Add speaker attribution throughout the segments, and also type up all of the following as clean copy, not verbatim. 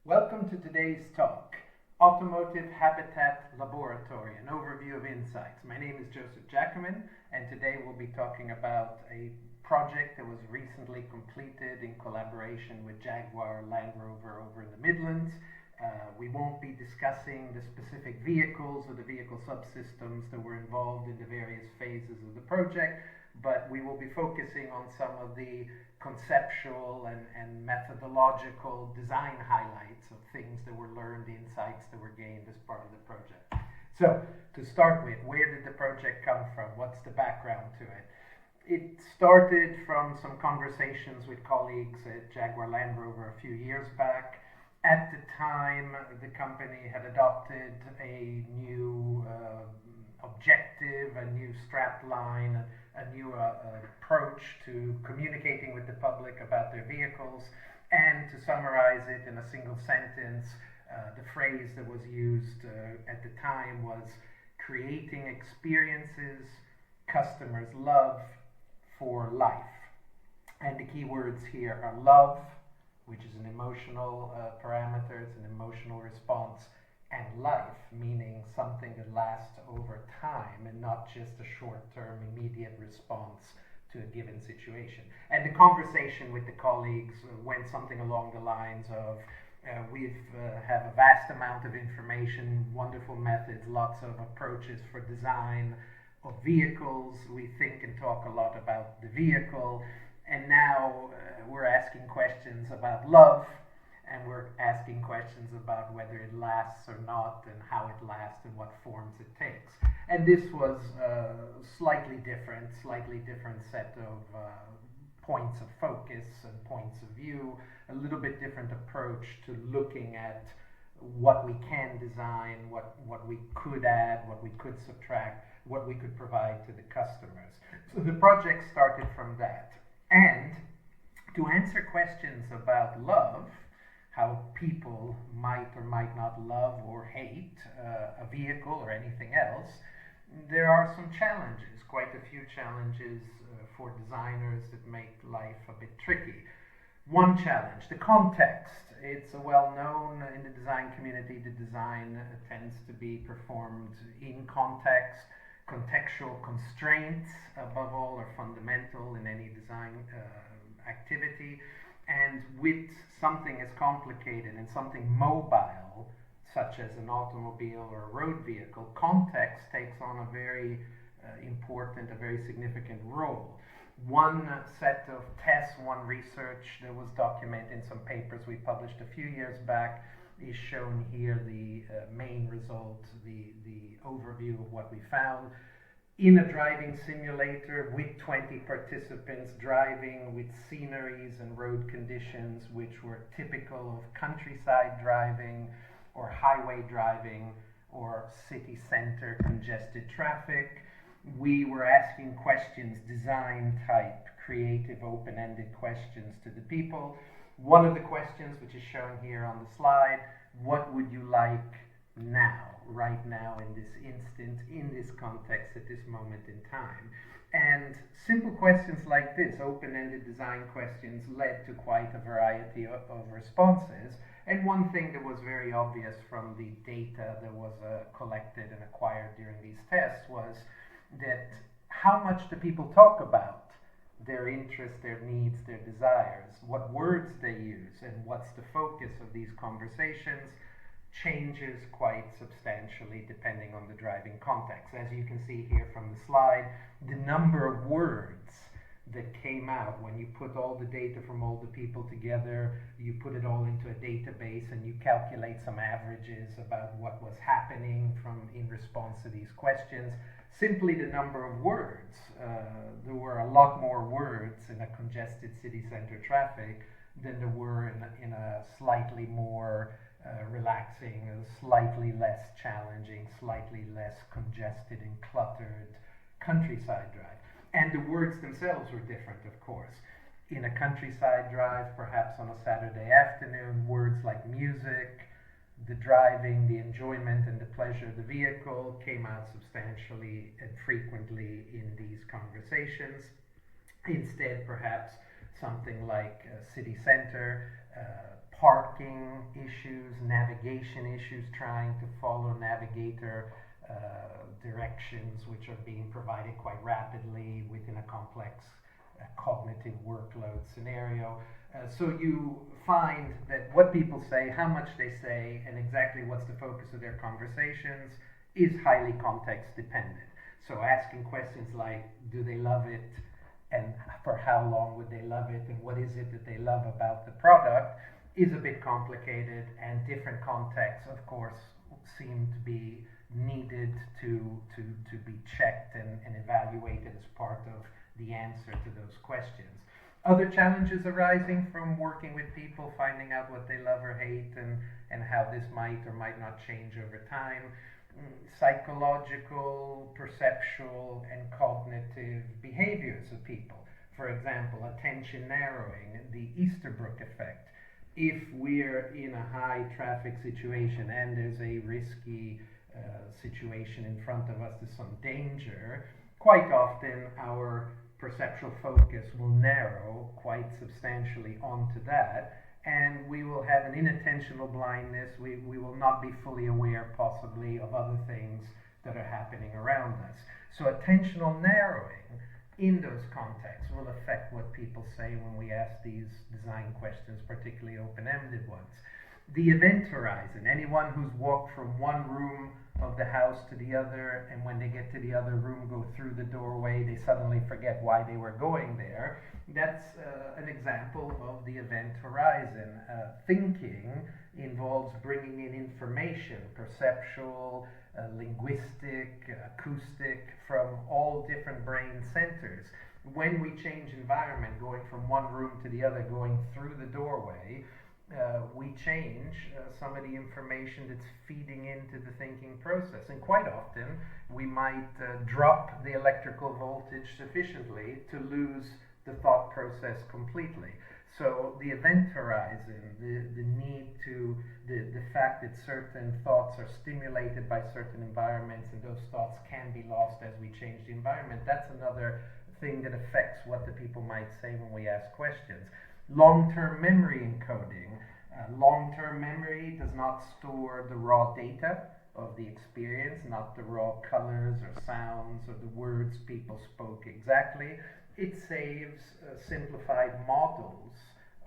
Speaker 1: Welcome to today's talk, Automotive Habitat Laboratory, an overview of insights. My name is Giacomin, and today we'll be talking about a project that was recently completed in collaboration with Jaguar Land Rover over in the Midlands. We won't be discussing the specific vehicles or the vehicle subsystems that were involved in the various phases of the project, but we will be focusing on some of the conceptual and methodological design highlights of things that were learned, insights that were gained as part of the project. So, to start with, where did the project come from? What's the background to it? It started from some conversations with colleagues at Jaguar Land Rover a few years back. At the time, the company had adopted a new objective, a new strap line, a new approach to communicating with the public about their vehicles. And to summarize it in a single sentence, the phrase that was used at the time was creating experiences customers love for life. And the key words here are love, which is an emotional parameter, it's an emotional response, and life, meaning something that lasts over time and not just a short-term immediate response to a given situation. And the conversation with the colleagues went something along the lines of we have a vast amount of information, wonderful methods, lots of approaches for design of vehicles. We think and talk a lot about the vehicle, and now we're asking questions about love, and we're asking questions about whether it lasts or not, and how it lasts, and what forms it takes. And this was a slightly different set of points of focus and points of view, a little bit different approach to looking at what we can design, what we could add, what we could subtract, what we could provide to the customers. So the project started from that. And to answer questions about love, how people might or might not love or hate a vehicle or anything else, there are some challenges, quite a few challenges for designers that make life a bit tricky. One challenge, the context. It's well known in the design community that design tends to be performed in context. Contextual constraints, above all, are fundamental in any design activity. And with something as complicated and something mobile, such as an automobile or a road vehicle, context takes on a very important, a very significant role. One set of tests, one research that was documented in some papers we published a few years back is shown here, the main result, the overview of what we found. In a driving simulator with 20 participants driving with sceneries and road conditions which were typical of countryside driving or highway driving or city center congested traffic, we were asking questions, design type, creative, open-ended questions to the people. One of the questions, which is shown here on the slide, what would you like now, right now, in this instant, in this context, at this moment in time? And simple questions like this, open-ended design questions, led to quite a variety of responses. And one thing that was very obvious from the data that was collected and acquired during these tests was that how much do people talk about their interests, their needs, their desires, what words they use, and what's the focus of these conversations changes quite substantially depending on the driving context. As you can see here from the slide, the number of words that came out when you put all the data from all the people together, you put it all into a database and you calculate some averages about what was happening in response to these questions. Simply the number of words. There were a lot more words in a congested city center traffic than there were in a slightly more relaxing, slightly less challenging, slightly less congested and cluttered countryside drive. And the words themselves were different, of course. In a countryside drive, perhaps on a Saturday afternoon, words like music, the driving, the enjoyment and the pleasure of the vehicle came out substantially and frequently in these conversations. Instead, perhaps something like city center, parking issues, navigation issues, trying to follow navigator directions which are being provided quite rapidly within a complex cognitive workload scenario. So you find that what people say, how much they say, and exactly what's the focus of their conversations is highly context dependent. So asking questions like, do they love it, and for how long would they love it, and what is it that they love about the product, is a bit complicated, and different contexts, of course, seem to be needed to be checked and evaluated as part of the answer to those questions. Other challenges arising from working with people, finding out what they love or hate, and how this might or might not change over time. Psychological, perceptual, and cognitive behaviors of people. For example, attention narrowing, the Easterbrook effect. If we're in a high traffic situation and there's a risky situation in front of us, there's some danger, quite often our perceptual focus will narrow quite substantially onto that, and we will have an inattentional blindness. We will not be fully aware possibly of other things that are happening around us. So attentional narrowing in those contexts will affect what people say when we ask these design questions, particularly open-ended ones. The event horizon, anyone who's walked from one room of the house to the other, and when they get to the other room, go through the doorway, they suddenly forget why they were going there. That's an example of the event horizon. Thinking involves bringing in information, perceptual, linguistic, acoustic, from all different brain centers. When we change environment, going from one room to the other, going through the doorway, we change some of the information that's feeding into the thinking process. And quite often, we might drop the electrical voltage sufficiently to lose the thought process completely. So the event horizon, the need to, the fact that certain thoughts are stimulated by certain environments and those thoughts can be lost as we change the environment, that's another thing that affects what the people might say when we ask questions. Long-term memory encoding. Long-term memory does not store the raw data of the experience, not the raw colors or sounds or the words people spoke exactly. It saves simplified models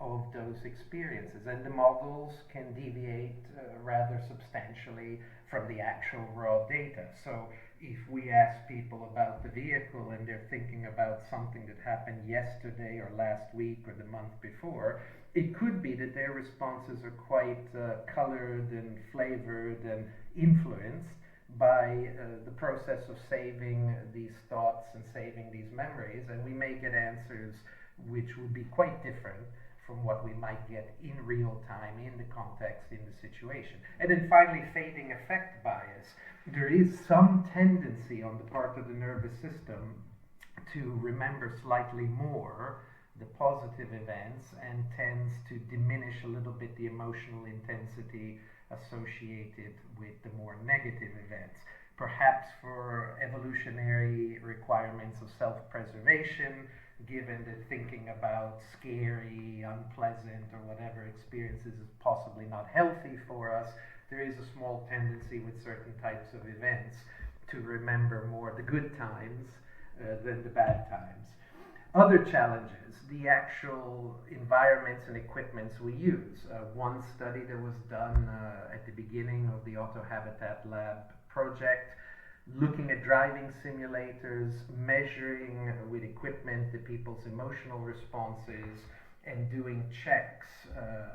Speaker 1: of those experiences, and the models can deviate rather substantially from the actual raw data. So if we ask people about the vehicle and they're thinking about something that happened yesterday or last week or the month before, it could be that their responses are quite colored and flavored and influenced by the process of saving these thoughts and saving these memories, and we may get answers which would be quite different from what we might get in real time, in the context, in the situation. And then finally, fading effect bias. There is some tendency on the part of the nervous system to remember slightly more the positive events and tends to diminish a little bit the emotional intensity associated with the more negative events. Perhaps for evolutionary requirements of self-preservation, given that thinking about scary, unpleasant, or whatever experiences is possibly not healthy for us, there is a small tendency with certain types of events to remember more the good times than the bad times. Other challenges, the actual environments and equipments we use. One study that was done at the beginning of the AutoHabLab project, looking at driving simulators, measuring with equipment the people's emotional responses, and doing checks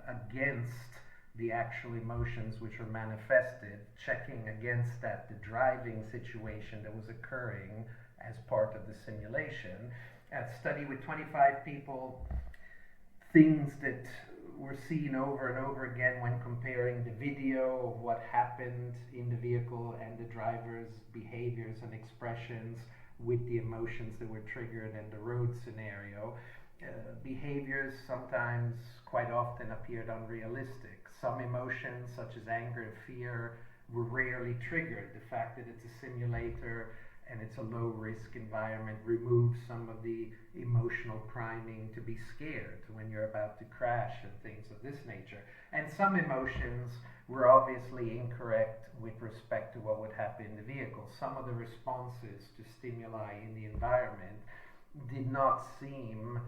Speaker 1: against the actual emotions which were manifested, checking against that the driving situation that was occurring as part of the simulation. A study with 25 people, things that were seen over and over again when comparing the video of what happened in the vehicle and the driver's behaviors and expressions with the emotions that were triggered in the road scenario. Behaviors sometimes, quite often, appeared unrealistic. Some emotions, such as anger and fear, were rarely triggered. The fact that it's a simulator and it's a low-risk environment, removes some of the emotional priming to be scared when you're about to crash and things of this nature. And some emotions were obviously incorrect with respect to what would happen in the vehicle. Some of the responses to stimuli in the environment did not seem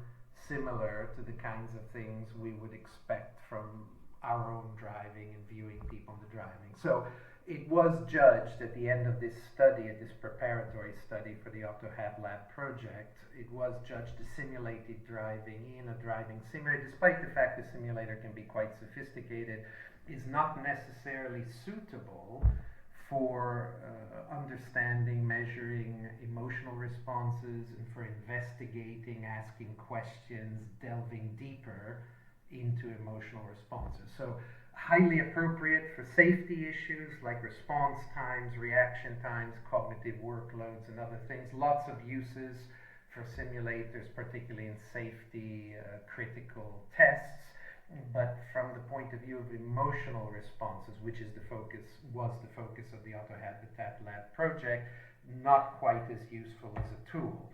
Speaker 1: similar to the kinds of things we would expect from our own driving and viewing people driving. So it was judged at the end of this study, at this preparatory study for the AutoHabLab project, it was judged as simulated driving in a driving simulator, despite the fact the simulator can be quite sophisticated, is not necessarily suitable for understanding, measuring emotional responses, and for investigating, asking questions, delving deeper into emotional responses. So highly appropriate for safety issues like response times, reaction times, cognitive workloads, and other things. Lots of uses for simulators, particularly in safety critical tests. But from the point of view of emotional responses, which is was the focus of the AutoHabLab project, not quite as useful as a tool.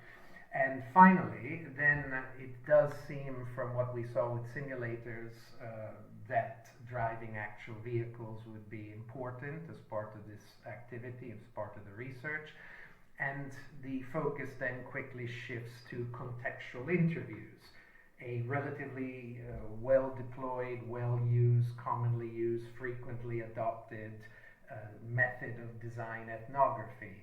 Speaker 1: And finally, then it does seem from what we saw with simulators that driving actual vehicles would be important as part of this activity, as part of the research. And the focus then quickly shifts to contextual interviews, a relatively well-deployed, well-used, commonly used, frequently adopted method of design ethnography.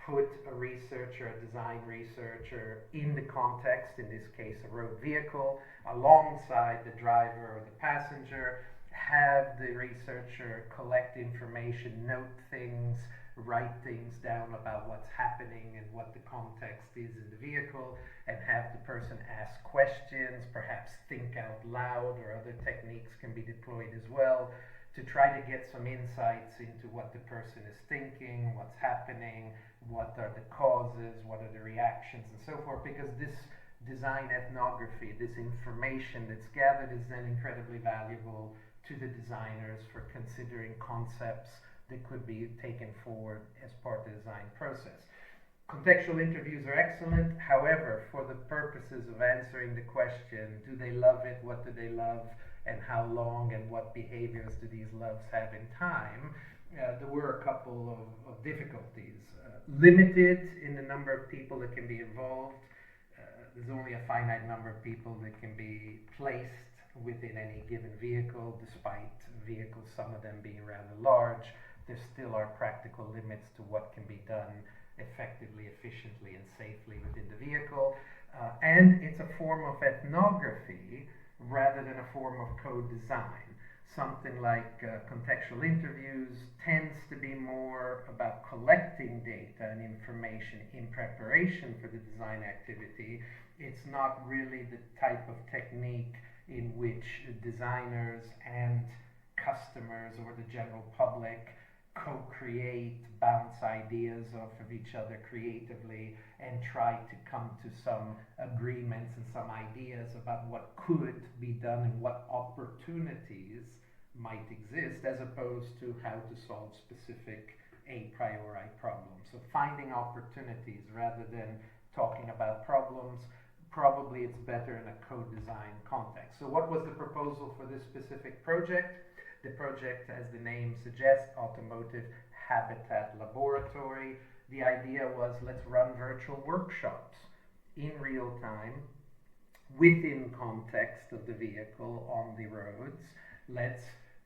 Speaker 1: Put a researcher, a design researcher, in the context, in this case a road vehicle, alongside the driver or the passenger, have the researcher collect information, note things, write things down about what's happening and what the context is in the vehicle, and have the person ask questions, perhaps think out loud, or other techniques can be deployed as well, to try to get some insights into what the person is thinking, what's happening, what are the causes, what are the reactions, and so forth, because this design ethnography, this information that's gathered, is then incredibly valuable to the designers for considering concepts that could be taken forward as part of the design process. Contextual interviews are excellent. However, for the purposes of answering the question, do they love it, what do they love, and how long, and what behaviors do these loves have in time, there were a couple of difficulties. Limited in the number of people that can be involved. There's only a finite number of people that can be placed within any given vehicle, despite vehicles, some of them being rather large. There still are practical limits to what can be done effectively, efficiently, and safely within the vehicle. And it's a form of ethnography rather than a form of co-design. Something like contextual interviews tends to be more about collecting data and information in preparation for the design activity. It's not really the type of technique in which designers and customers or the general public co-create, bounce ideas off of each other creatively, and try to come to some agreements and some ideas about what could be done and what opportunities might exist, as opposed to how to solve specific a priori problems. So finding opportunities rather than talking about problems, probably it's better in a co-design context. So what was the proposal for this specific project? The project, as the name suggests, Automotive Habitat Laboratory. The idea was, let's run virtual workshops in real time within context of the vehicle on the roads. Let's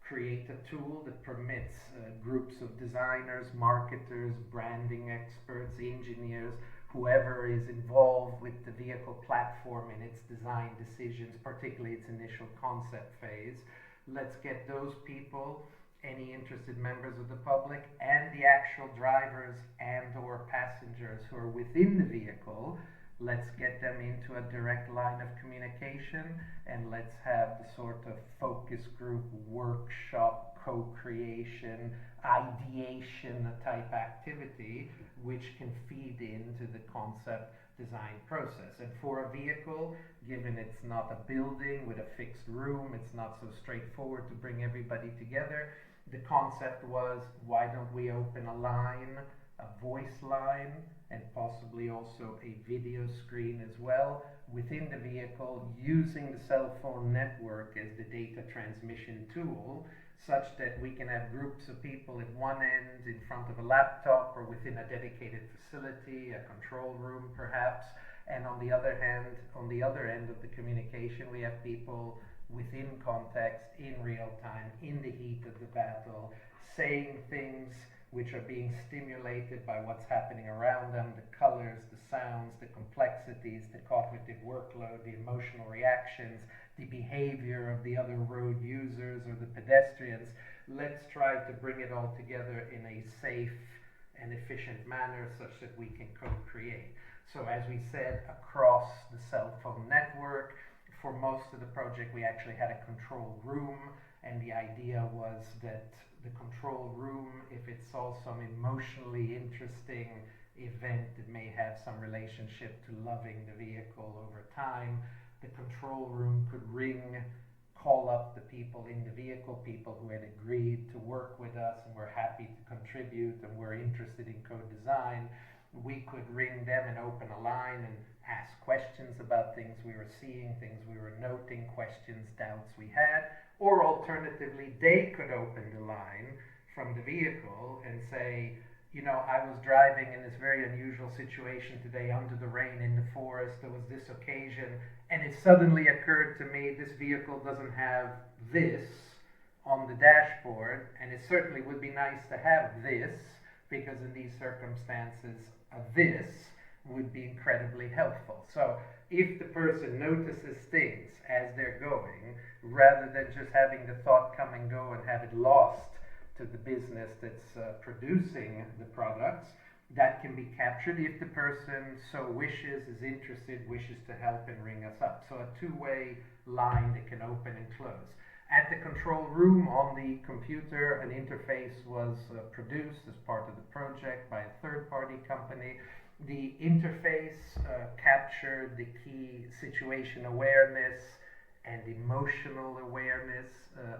Speaker 1: create a tool that permits groups of designers, marketers, branding experts, engineers, whoever is involved with the vehicle platform in its design decisions, particularly its initial concept phase. Let's get those people, any interested members of the public, and the actual drivers and or passengers who are within the vehicle, let's get them into a direct line of communication, and let's have the sort of focus group, workshop, co-creation, ideation type activity, which can feed into the concept design process. And for a vehicle, given it's not a building with a fixed room, it's not so straightforward to bring everybody together, the concept was, why don't we open a line a voice line, and possibly also a video screen as well within the vehicle, using the cell phone network as the data transmission tool, such that we can have groups of people at one end in front of a laptop or within a dedicated facility, a control room perhaps, and on the other hand, on the other end of the communication, we have people within context, in real time, in the heat of the battle, saying things which are being stimulated by what's happening around them, the colors, the sounds, the complexities, the cognitive workload, the emotional reactions, the behavior of the other road users or the pedestrians. Let's try to bring it all together in a safe and efficient manner such that we can co-create. So as we said, across the cell phone network, for most of the project we actually had a control room, and the idea was that the control room, if it saw some emotionally interesting event that may have some relationship to loving the vehicle over time, the control room could call up the people in the vehicle, people who had agreed to work with us and were happy to contribute and were interested in co-design. We could ring them and open a line and ask questions about things we were seeing, things we were noting, questions, doubts we had, or alternatively, they could open the line from the vehicle and say, you know, I was driving in this very unusual situation today under the rain in the forest, there was this occasion, and it suddenly occurred to me this vehicle doesn't have this on the dashboard, and it certainly would be nice to have this, because in these circumstances, this would be incredibly helpful. So if the person notices things as they're going, rather than just having the thought come and go and have it lost to the business that's producing the products, that can be captured if the person so wishes, is interested, wishes to help and ring us up. So a two-way line that can open and close. At the control room on the computer, an interface was produced as part of the project by a third-party company. The interface captured the key situation awareness and emotional awareness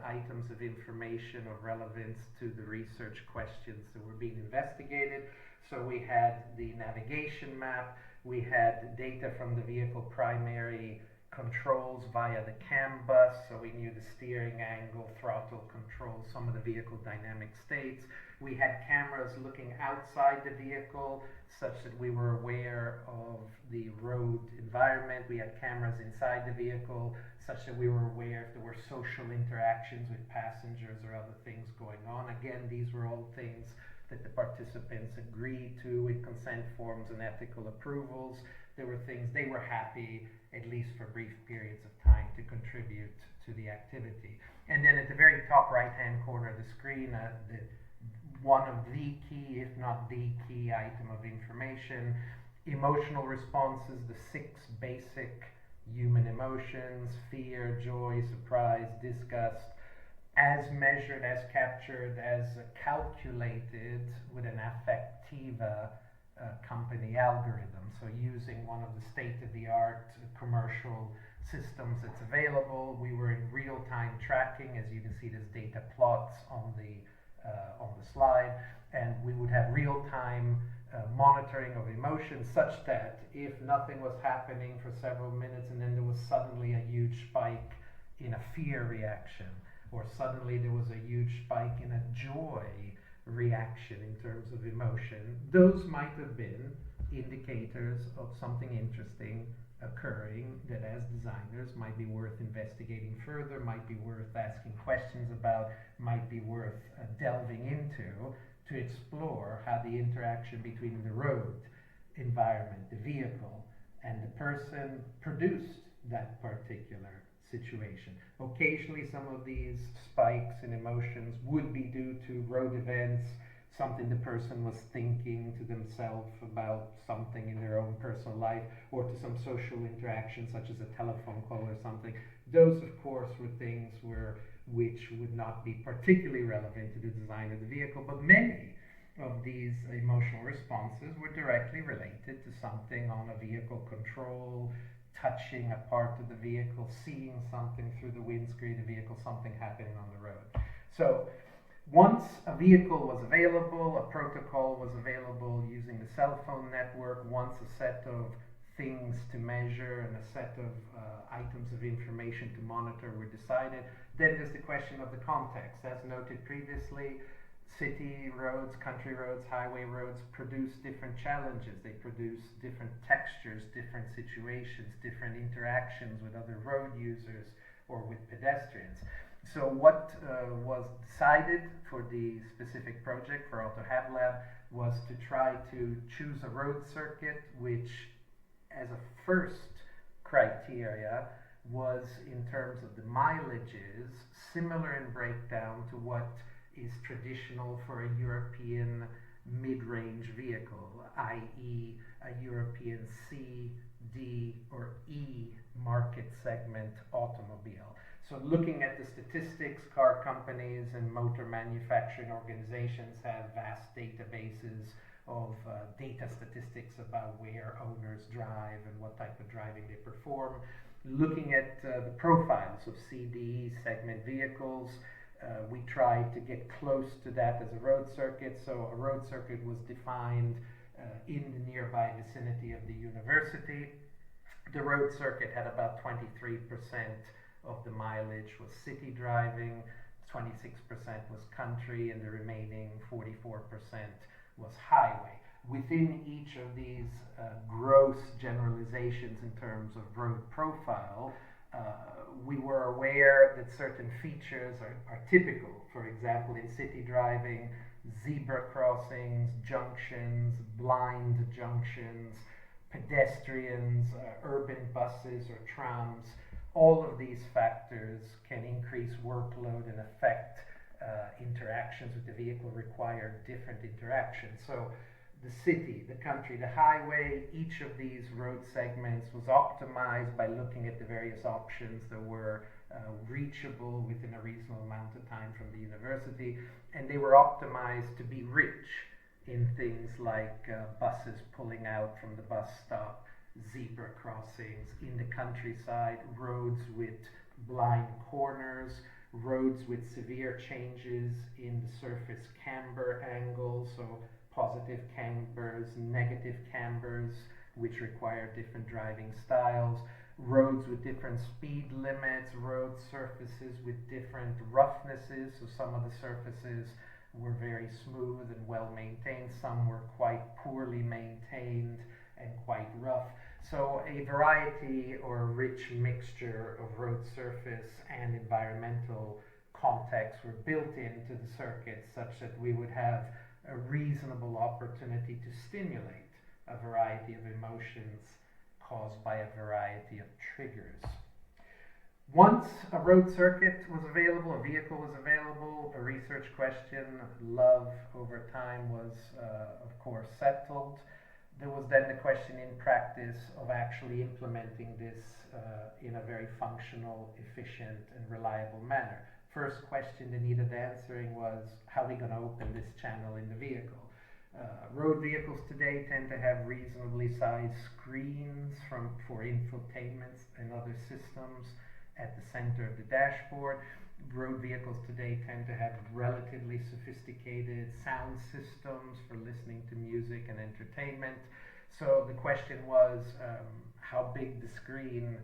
Speaker 1: items of information of relevance to the research questions that were being investigated. So we had the navigation map, we had data from the vehicle primary controls via the CAN bus, so we knew the steering angle, throttle control, some of the vehicle dynamic states. We had cameras looking outside the vehicle such that we were aware of the road environment. We had cameras inside the vehicle such that we were aware if there were social interactions with passengers or other things going on. Again, these were all things that the participants agreed to with consent forms and ethical approvals. There were things they were happy, at least for brief periods of time, to contribute to the activity. And then at the very top right-hand corner of the screen, one of the key, if not the key item of information, emotional responses, the 6 basic human emotions: fear, joy, surprise, disgust, as measured, as captured, as calculated with an affectiva company algorithm. So using one of the state-of-the-art commercial systems that's available, we were in real-time tracking. As you can see, there's data plots on the slide, and we would have real-time monitoring of emotions, such that if nothing was happening for several minutes and then there was suddenly a huge spike in a fear reaction, or suddenly there was a huge spike in a joy reaction in terms of emotion, those might have been indicators of something interesting occurring that as designers might be worth investigating further, might be worth asking questions about, might be worth delving into to explore how the interaction between the road environment, the vehicle, and the person produced that particular situation. Occasionally some of these spikes in emotions would be due to road events, something the person was thinking to themselves about something in their own personal life, or to some social interaction such as a telephone call or something. Those, of course, were things which would not be particularly relevant to the design of the vehicle, but many of these emotional responses were directly related to something on a vehicle control, touching a part of the vehicle, seeing something through the windscreen of the vehicle, something happening on the road. So once a a vehicle was available, a protocol was available using the cell phone network. Once a set of things to measure and a set of items of information to monitor were decided, then there's the question of the context. As noted previously, city roads, country roads, highway roads produce different challenges. They produce different textures, different situations, different interactions with other road users or with pedestrians. So what was decided for the specific project for AutoHabLab was to try to choose a road circuit which, as a first criteria, was in terms of the mileages similar in breakdown to what is traditional for a European mid-range vehicle, i.e. a European C, D, or E market segment automobile. So looking at the statistics, car companies and motor manufacturing organizations have vast databases of data statistics about where owners drive and what type of driving they perform. Looking at the profiles of CDE segment vehicles, we tried to get close to that as a road circuit. So a road circuit was defined in the nearby vicinity of the university. The road circuit had about 23% of the mileage was city driving, 26% was country, and the remaining 44% was highway. Within each of these gross generalizations in terms of road profile, we were aware that certain features are typical. For example, in city driving, zebra crossings, junctions, blind junctions, pedestrians, urban buses or trams. All of these factors can increase workload and affect interactions with the vehicle, require different interactions. So the city, the country, the highway, each of these road segments was optimized by looking at the various options that were reachable within a reasonable amount of time from the university, and they were optimized to be rich in things like buses pulling out from the bus stop, zebra crossings, in the countryside, roads with blind corners, roads with severe changes in the surface camber angles, so positive cambers, negative cambers, which require different driving styles, roads with different speed limits, road surfaces with different roughnesses, so some of the surfaces were very smooth and well maintained, some were quite poorly maintained and quite rough. So a variety or a rich mixture of road surface and environmental contexts were built into the circuit such that we would have a reasonable opportunity to stimulate a variety of emotions caused by a variety of triggers. Once a road circuit was available, a vehicle was available, a research question, love over time was of course settled. There was then the question in practice of actually implementing this in a very functional, efficient, and reliable manner. First question that needed answering was, how are we going to open this channel in the vehicle? Road vehicles today tend to have reasonably sized screens for infotainment and other systems at the center of the dashboard. Road vehicles today tend to have relatively sophisticated sound systems for listening to music and entertainment. So the question was, how big the screen,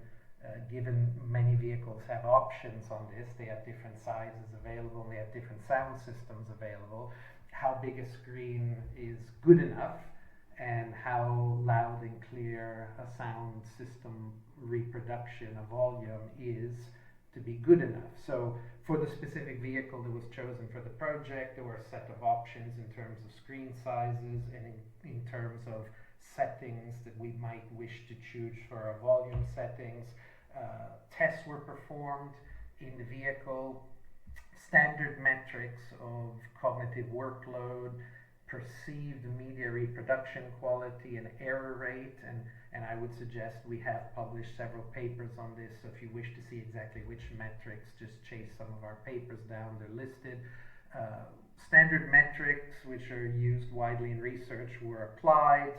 Speaker 1: given many vehicles have options on this, they have different sizes available, they have different sound systems available, how big a screen is good enough, and how loud and clear a sound system reproduction of volume is to be good enough. So for the specific vehicle that was chosen for the project, there were a set of options in terms of screen sizes and in terms of settings that we might wish to choose for our volume settings. Tests were performed in the vehicle, standard metrics of cognitive workload, perceived media reproduction quality, and error rate, and I would suggest we have published several papers on this, so if you wish to see exactly which metrics, just chase some of our papers down, they're listed. Standard metrics, which are used widely in research, were applied,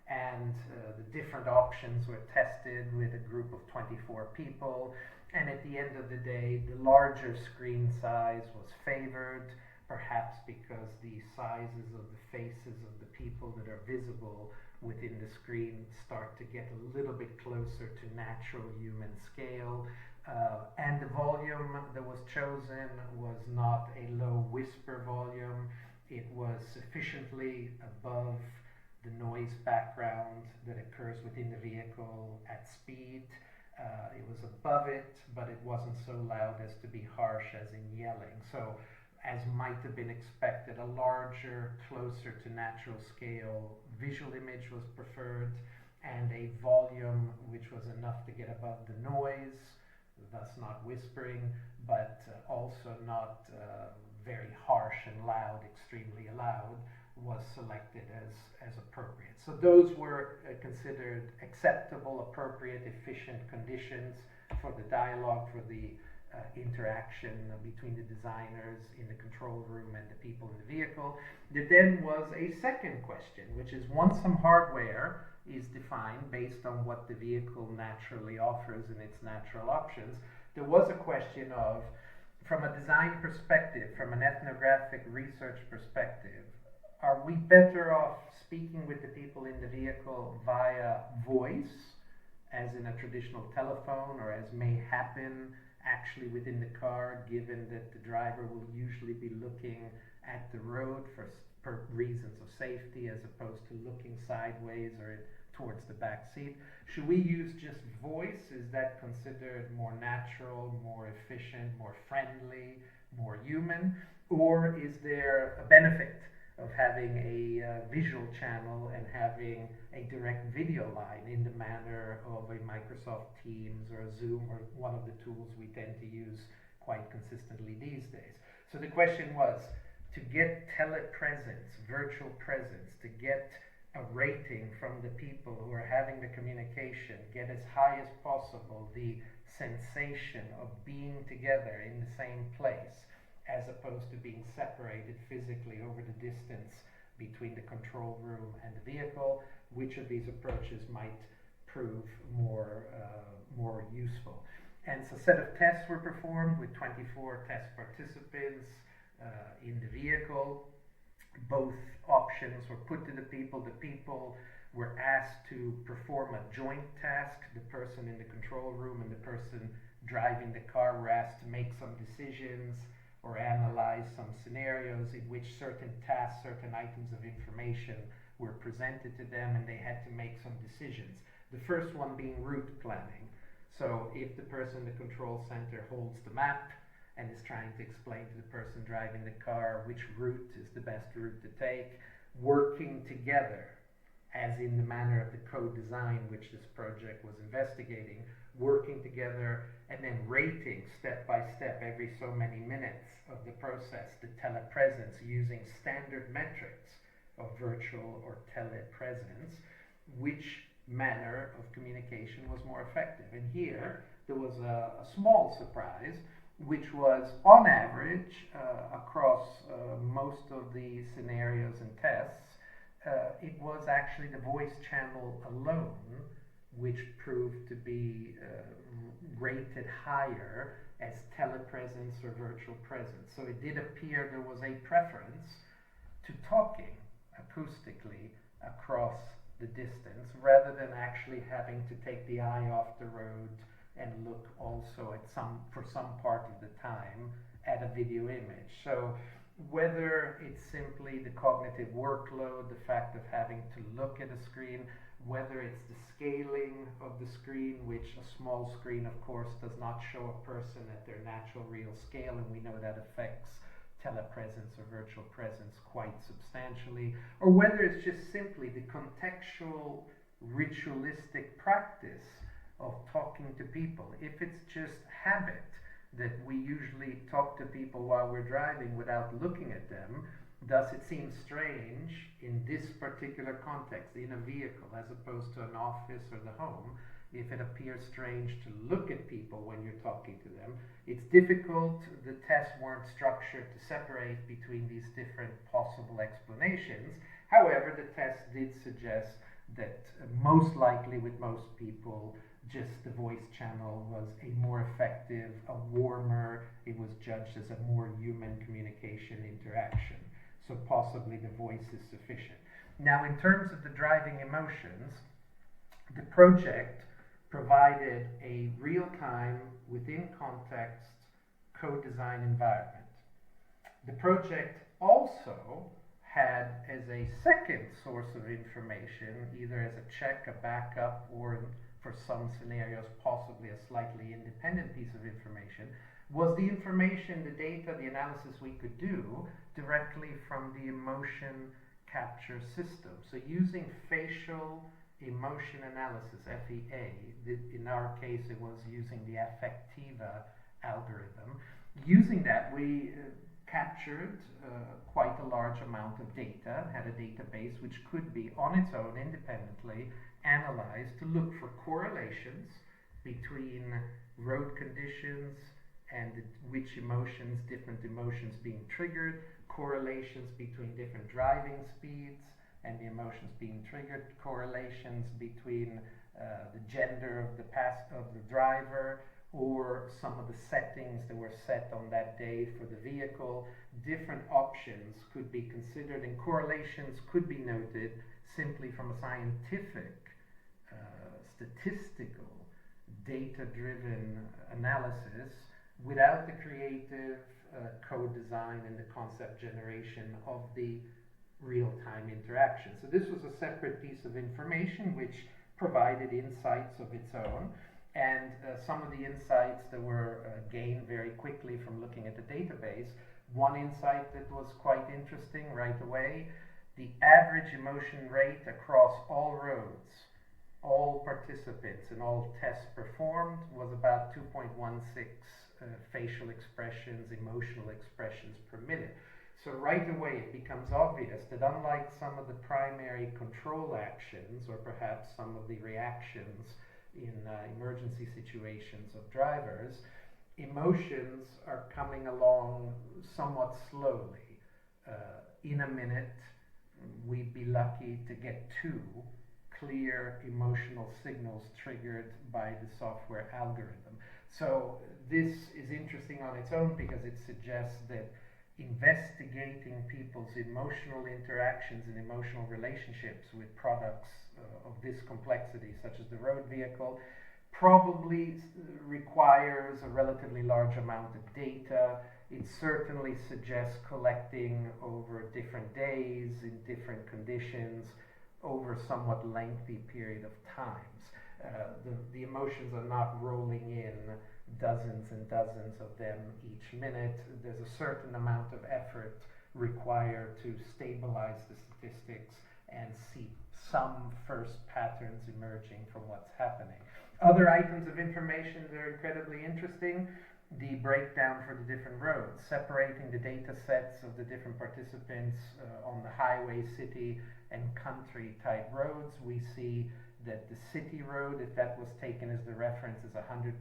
Speaker 1: and the different options were tested with a group of 24 people, and at the end of the day, the larger screen size was favored. perhaps because the sizes of the faces of the people that are visible within the screen start to get a little bit closer to natural human scale. And the volume that was chosen was not a low whisper volume. It was sufficiently above the noise background that occurs within the vehicle at speed. It was above it, but it wasn't so loud as to be harsh as in yelling. So, as might have been expected, a larger, closer to natural scale visual image was preferred, and a volume which was enough to get above the noise, thus not whispering, but also not very harsh and loud, extremely loud, was selected as appropriate. So those were considered acceptable, appropriate, efficient conditions for the dialogue, for the interaction between the designers in the control room and the people in the vehicle. There then was a second question, which is once some hardware is defined based on what the vehicle naturally offers and its natural options, there was a question of, from a design perspective, from an ethnographic research perspective, are we better off speaking with the people in the vehicle via voice, as in a traditional telephone, or as may happen actually within the car, given that the driver will usually be looking at the road for reasons of safety as opposed to looking sideways or towards the back seat? Should we use just voice? Is that considered more natural, more efficient, more friendly, more human? Or is there a benefit of having a visual channel and having a direct video line in the manner of a Microsoft Teams or a Zoom or one of the tools we tend to use quite consistently these days? So the question was, to get telepresence, virtual presence, to get a rating from the people who are having the communication, get as high as possible the sensation of being together in the same place, as opposed to being separated physically over the distance between the control room and the vehicle, which of these approaches might prove more useful? And so a set of tests were performed with 24 test participants in the vehicle. Both options were put to the people. The people were asked to perform a joint task. The person in the control room and the person driving the car were asked to make some decisions or analyze some scenarios in which certain tasks, certain items of information were presented to them, and they had to make some decisions. The first one being route planning. So if the person in the control center holds the map and is trying to explain to the person driving the car which route is the best route to take, working together, as in the manner of the co-design which this project was investigating, working together and then rating step by step every so many minutes of the process, the telepresence, using standard metrics of virtual or telepresence, which manner of communication was more effective. And here there was a small surprise, which was on average across most of the scenarios and tests, it was actually the voice channel alone which proved to be rated higher as telepresence or virtual presence. So it did appear there was a preference to talking acoustically across the distance rather than actually having to take the eye off the road and look also at for some part of the time at a video image. So whether it's simply the cognitive workload, the fact of having to look at a screen, whether it's the scaling of the screen, which a small screen of course does not show a person at their natural real scale, and we know that affects telepresence or virtual presence quite substantially, or whether it's just simply the contextual ritualistic practice of talking to people. If it's just habit that we usually talk to people while we're driving without looking at them, thus it seems strange in this particular context, in a vehicle as opposed to an office or the home, if it appears strange to look at people when you're talking to them. It's difficult, the tests weren't structured to separate between these different possible explanations. However, the test did suggest that most likely with most people, just the voice channel was a more effective, a warmer, it was judged as a more human communication interaction. So possibly the voice is sufficient. Now, in terms of the driving emotions, the project provided a real-time, within context, co-design environment. The project also had as a second source of information, either as a check, a backup, or for some scenarios possibly a slightly independent piece of information, was the information, the data, the analysis we could do directly from the emotion capture system. So using facial emotion analysis, FEA, in our case it was using the Affectiva algorithm. Using that, we captured quite a large amount of data, had a database which could be on its own independently analyzed to look for correlations between road conditions and which emotions, different emotions being triggered, correlations between different driving speeds and the emotions being triggered, correlations between the gender of the driver, or some of the settings that were set on that day for the vehicle. Different options could be considered, and correlations could be noted simply from a scientific, statistical, data-driven analysis without the creative co-design and the concept generation of the real-time interaction. So this was a separate piece of information which provided insights of its own, and some of the insights that were gained very quickly from looking at the database. One insight that was quite interesting right away: the average emotion rate across all roads, all participants and all tests performed, was about 2.16 facial expressions, emotional expressions per minute. So right away it becomes obvious that unlike some of the primary control actions, or perhaps some of the reactions in emergency situations of drivers, emotions are coming along somewhat slowly. In a minute, we'd be lucky to get 2 clear emotional signals triggered by the software algorithm. So this is interesting on its own because it suggests that investigating people's emotional interactions and emotional relationships with products of this complexity, such as the road vehicle, probably requires a relatively large amount of data. It certainly suggests collecting over different days, in different conditions, over a somewhat lengthy period of times. The emotions are not rolling in dozens and dozens of them each minute. There's a certain amount of effort required to stabilize the statistics and see some first patterns emerging from what's happening. Other items of information that are incredibly interesting: the breakdown for the different roads, separating the data sets of the different participants on the highway, city, and country type roads. We see that the city road, if that was taken as the reference, is 100%.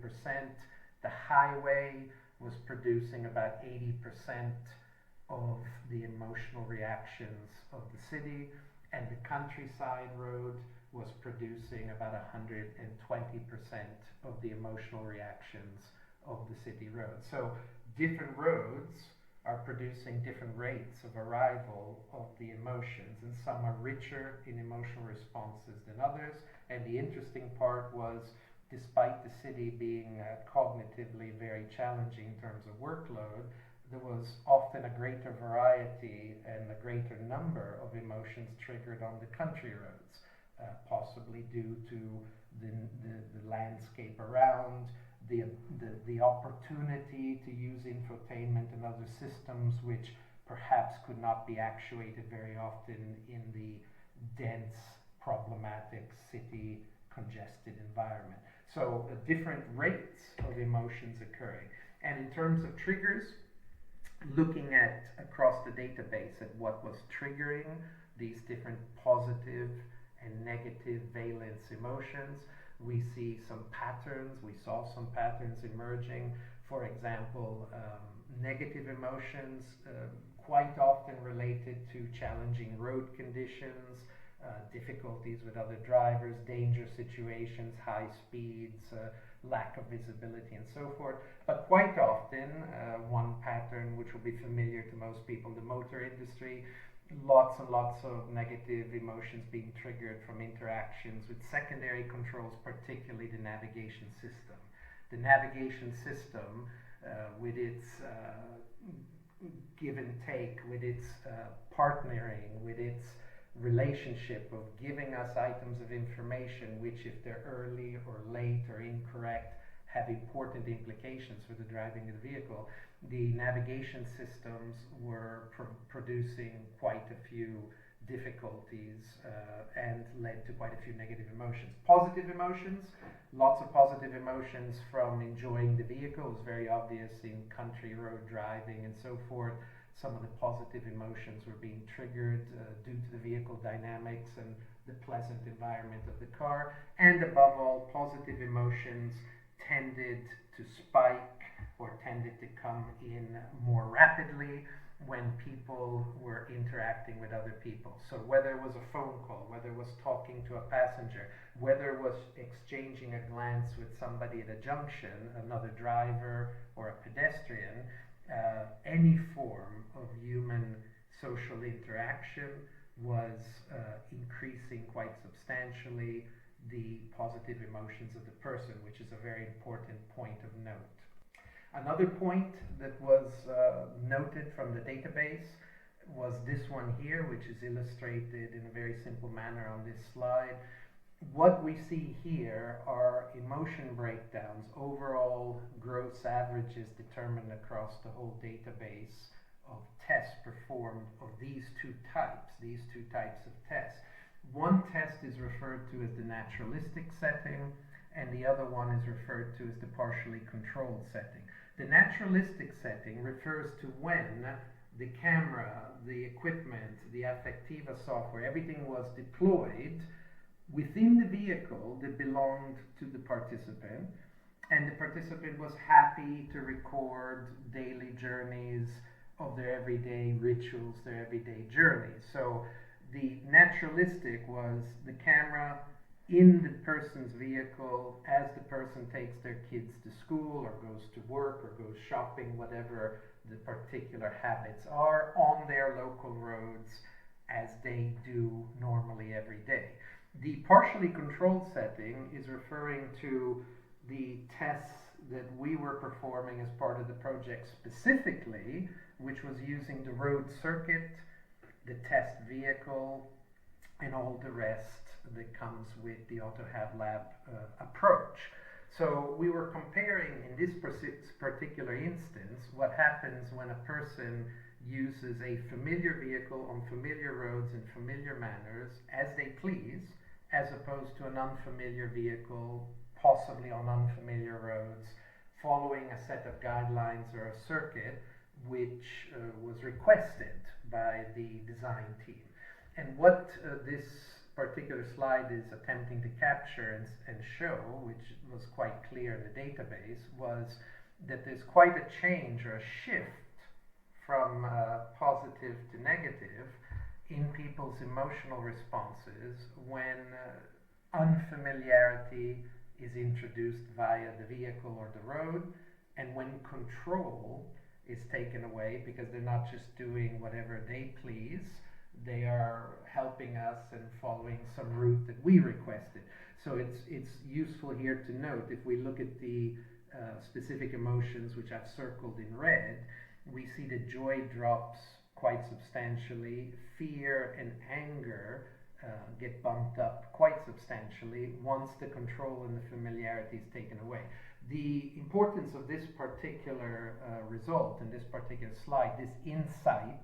Speaker 1: The highway was producing about 80% of the emotional reactions of the city, and the countryside road was producing about 120% of the emotional reactions of the city road. So different roads are producing different rates of arrival of the emotions, and some are richer in emotional responses than others. And the interesting part was, despite the city being cognitively very challenging in terms of workload, there was often a greater variety and a greater number of emotions triggered on the country roads, possibly due to the landscape around, the opportunity to use infotainment and other systems which perhaps could not be actuated very often in the dense, problematic city congested environment. So different rates of emotions occurring. And in terms of triggers, looking at across the database at what was triggering these different positive and negative valence emotions, we see some patterns. We saw some patterns emerging. For example, negative emotions quite often related to challenging road conditions, difficulties with other drivers, danger situations, high speeds, lack of visibility, and so forth. But quite often, one pattern which will be familiar to most people in the motor industry, lots and lots of negative emotions being triggered from interactions with secondary controls, particularly the navigation system. The navigation system, with its give and take, with its partnering, with its relationship of giving us items of information which, if they're early or late or incorrect, have important implications for the driving of the vehicle. The navigation systems were producing quite a few difficulties and led to quite a few negative emotions. Positive emotions, lots of positive emotions from enjoying the vehicle. It was very obvious in country road driving and so forth. Some of the positive emotions were being triggered due to the vehicle dynamics and the pleasant environment of the car. And above all, positive emotions tended to spike or tended to come in more rapidly when people were interacting with other people. So whether it was a phone call, whether it was talking to a passenger, whether it was exchanging a glance with somebody at a junction, another driver or a pedestrian, any form of human social interaction was increasing quite substantially the positive emotions of the person, which is a very important point of note. Another point that was noted from the database was this one here, which is illustrated in a very simple manner on this slide. What we see here are emotion breakdowns, overall gross averages determined across the whole database of tests performed of these two types of tests. One test is referred to as the naturalistic setting, and the other one is referred to as the partially controlled setting. The naturalistic setting refers to when the camera, the equipment, the affectiva software, everything was deployed within the vehicle that belonged to the participant, and the participant was happy to record daily journeys of their everyday rituals, their everyday journeys. So the naturalistic was the camera in the person's vehicle as the person takes their kids to school or goes to work or goes shopping, whatever the particular habits are, on their local roads as they do normally every day. The partially controlled setting is referring to the tests that we were performing as part of the project specifically, which was using the road circuit, the test vehicle, and all the rest that comes with the AutoHabLab approach. So we were comparing, in this particular instance, what happens when a person uses a familiar vehicle on familiar roads in familiar manners as they please, as opposed to an unfamiliar vehicle, possibly on unfamiliar roads, following a set of guidelines or a circuit which was requested by the design team. And what this particular slide is attempting to capture and show, which was quite clear in the database, was that there's quite a change or a shift from positive to negative in people's emotional responses when unfamiliarity is introduced via the vehicle or the road, and when control is taken away, because they're not just doing whatever they please, they are helping us and following some route that we requested. So it's useful here to note, if we look at the specific emotions which I've circled in red, we see that joy drops quite substantially, fear and anger get bumped up quite substantially once the control and the familiarity is taken away. The importance of this particular result in this particular slide, this insight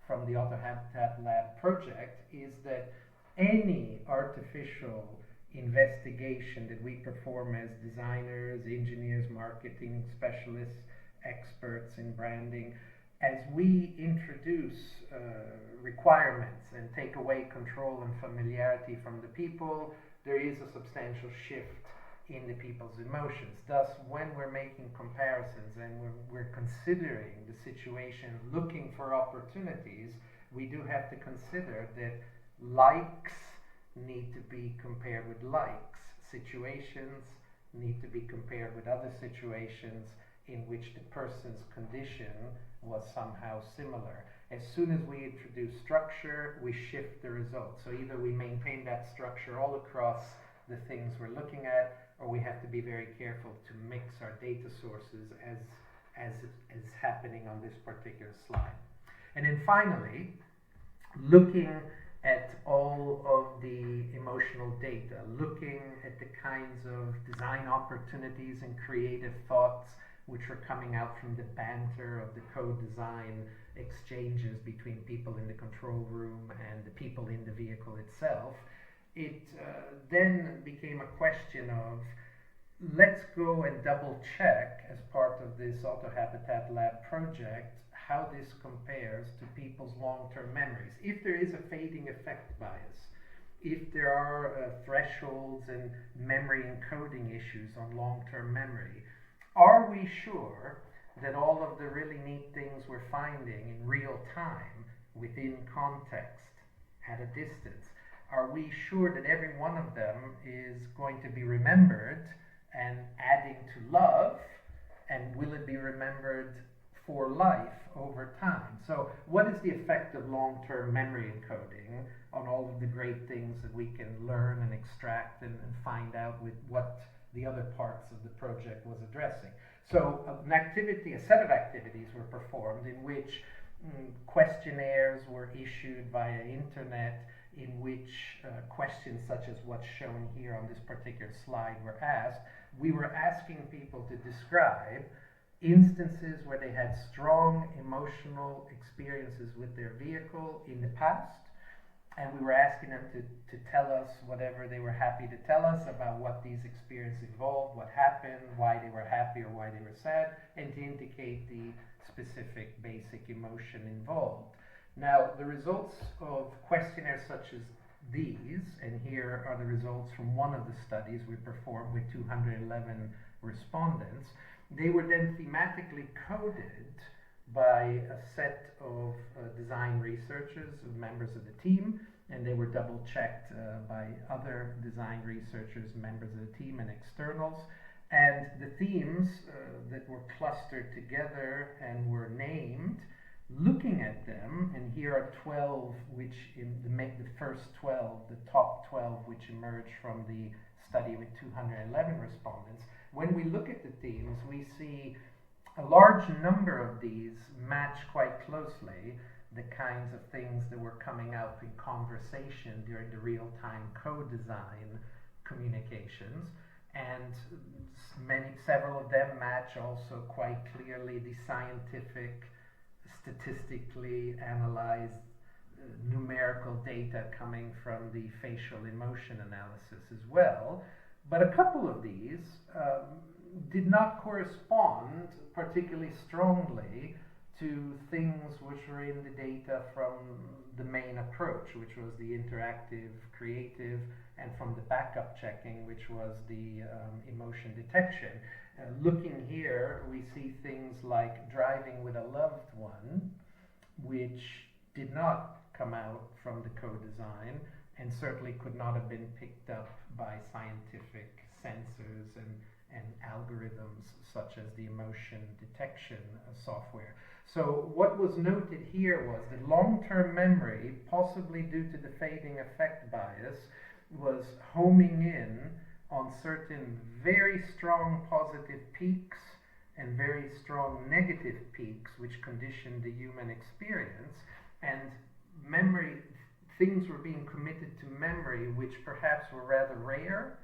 Speaker 1: from the AutoHabLab project, is that any artificial investigation that we perform as designers, engineers, marketing specialists, experts in branding, as we introduce requirements and take away control and familiarity from the people, there is a substantial shift in the people's emotions. Thus, when we're making comparisons and we're considering the situation, looking for opportunities, we do have to consider that likes need to be compared with likes. Situations need to be compared with other situations in which the person's condition was somehow similar. As soon as we introduce structure, we shift the result. So either we maintain that structure all across the things we're looking at, or we have to be very careful to mix our data sources as is happening on this particular slide. And then finally, looking at all of the emotional data, looking at the kinds of design opportunities and creative thoughts which were coming out from the banter of the co-design exchanges between people in the control room and the people in the vehicle itself, it then became a question of, let's go and double check as part of this AutoHabLab project how this compares to people's long-term memories. If there is a fading effect bias, if there are thresholds and memory encoding issues on long-term memory, are we sure that all of the really neat things we're finding in real time, within context, at a distance, are we sure that every one of them is going to be remembered and adding to love, and will it be remembered for life over time? So what is the effect of long-term memory encoding on all of the great things that we can learn and extract and find out with what the other parts of the project was addressing? So a set of activities were performed in which questionnaires were issued via internet, in which questions such as what's shown here on this particular slide were asked. We were asking people to describe instances where they had strong emotional experiences with their vehicle in the past, and we were asking them to tell us whatever they were happy to tell us about what these experiences involved, what happened, why they were happy or why they were sad, and to indicate the specific basic emotion involved. Now, the results of questionnaires such as these, and here are the results from one of the studies we performed with 211 respondents, they were then thematically coded by a set of design researchers, members of the team, and they were double checked by other design researchers, members of the team, and externals. And the themes that were clustered together and were named, looking at them, and here are 12 which the first 12, the top 12 which emerged from the study with 211 respondents. When we look at the themes, we see a large number of these match quite closely the kinds of things that were coming out in conversation during the real-time co-design communications, and several of them match also quite clearly the scientific, statistically analyzed numerical data coming from the facial emotion analysis as well. But a couple of these did not correspond particularly strongly to things which were in the data from the main approach, which was the interactive, creative, and from the backup checking, which was the emotion detection. Looking here, we see things like driving with a loved one, which did not come out from the co-design and certainly could not have been picked up by scientific sensors and algorithms such as the emotion detection software. So what was noted here was that long-term memory, possibly due to the fading effect bias, was homing in on certain very strong positive peaks and very strong negative peaks which conditioned the human experience, and memory, things were being committed to memory which perhaps were rather rare,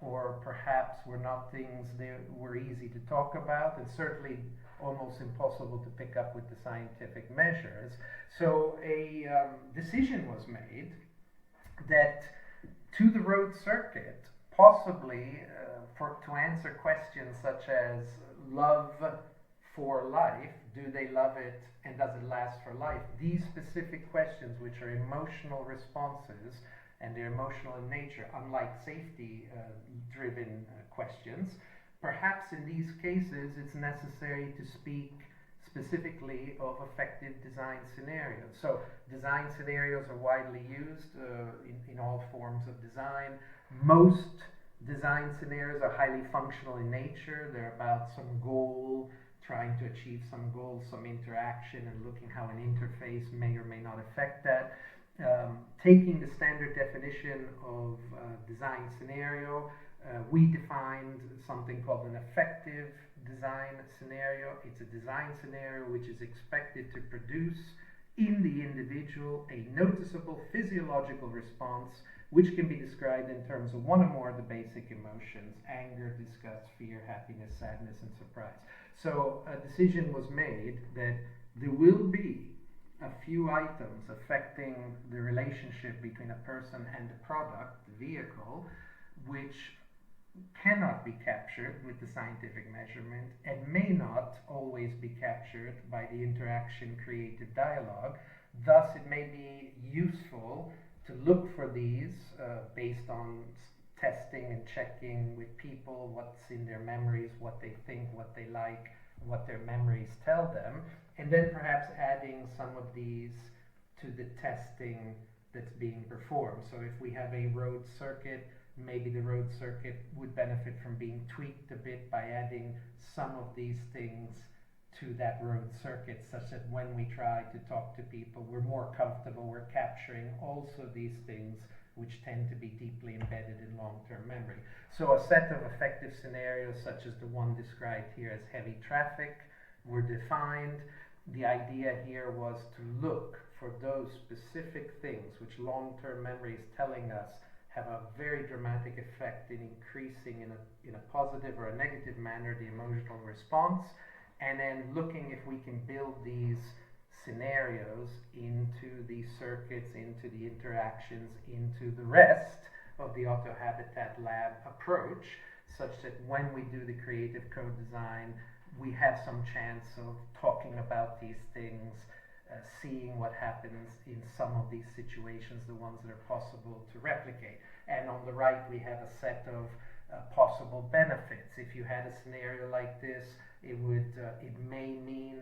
Speaker 1: or perhaps were not things that were easy to talk about, and certainly almost impossible to pick up with the scientific measures. So a decision was made that to the road circuit, possibly to answer questions such as love for life, do they love it and does it last for life? These specific questions, which are emotional responses, and they're emotional in nature, unlike safety-driven questions. Perhaps in these cases it's necessary to speak specifically of effective design scenarios. So design scenarios are widely used in all forms of design. Most design scenarios are highly functional in nature. They're about some goal, trying to achieve some goal, some interaction, and looking how an interface may or may not affect that. Taking the standard definition of design scenario, we defined something called an effective design scenario. It's a design scenario which is expected to produce in the individual a noticeable physiological response which can be described in terms of one or more of the basic emotions: anger, disgust, fear, happiness, sadness, and surprise. So a decision was made that there will be a few items affecting the relationship between a person and the product, the vehicle, which cannot be captured with the scientific measurement and may not always be captured by the interaction creative dialogue. Thus, it may be useful to look for these based on testing and checking with people what's in their memories, what they think, what they like, what their memories tell them, and then perhaps adding some of these to the testing that's being performed. So if we have a road circuit, maybe the road circuit would benefit from being tweaked a bit by adding some of these things to that road circuit, such that when we try to talk to people, we're more comfortable, we're capturing also these things which tend to be deeply embedded in long-term memory. So a set of effective scenarios, such as the one described here as heavy traffic, were defined. The idea here was to look for those specific things which long-term memory is telling us have a very dramatic effect in increasing in a positive or a negative manner the emotional response, and then looking if we can build these scenarios into these circuits, into the interactions, into the rest of the AutoHabLab approach, such that when we do the creative co-design, we have some chance of talking about these things, seeing what happens in some of these situations, the ones that are possible to replicate. And on the right, we have a set of possible benefits. If you had a scenario like this, it may mean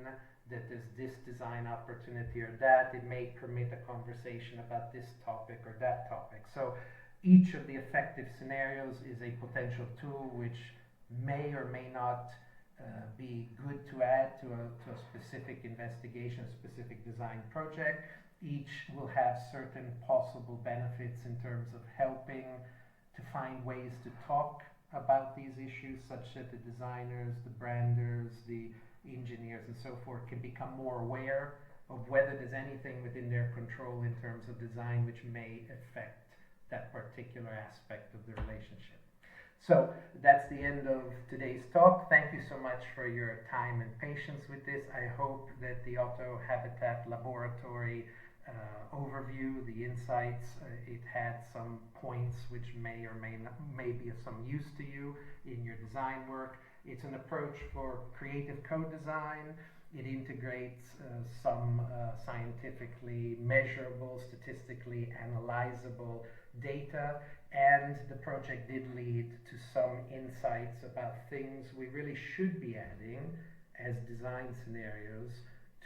Speaker 1: that there's this design opportunity or that. It may permit a conversation about this topic or that topic. So each of the effective scenarios is a potential tool which may or may not be good to add to a specific investigation, a specific design project. Each will have certain possible benefits in terms of helping to find ways to talk about these issues, such that the designers, the branders, the engineers, and so forth can become more aware of whether there's anything within their control in terms of design which may affect that particular aspect of the relationship. So that's the end of today's talk. Thank you so much for your time and patience with this. I hope that the AutoHabLab Laboratory overview, the insights, it had some points which may or may be of some use to you in your design work. It's an approach for creative co-design. It integrates some scientifically measurable, statistically analyzable data, and the project did lead to some insights about things we really should be adding as design scenarios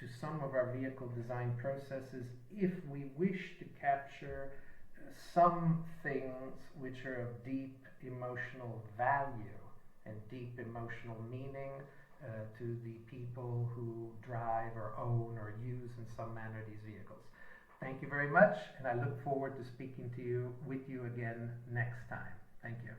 Speaker 1: to some of our vehicle design processes if we wish to capture some things which are of deep emotional value and deep emotional meaning to the people who drive or own or use in some manner these vehicles. Thank you very much, and I look forward to speaking with you again next time. Thank you.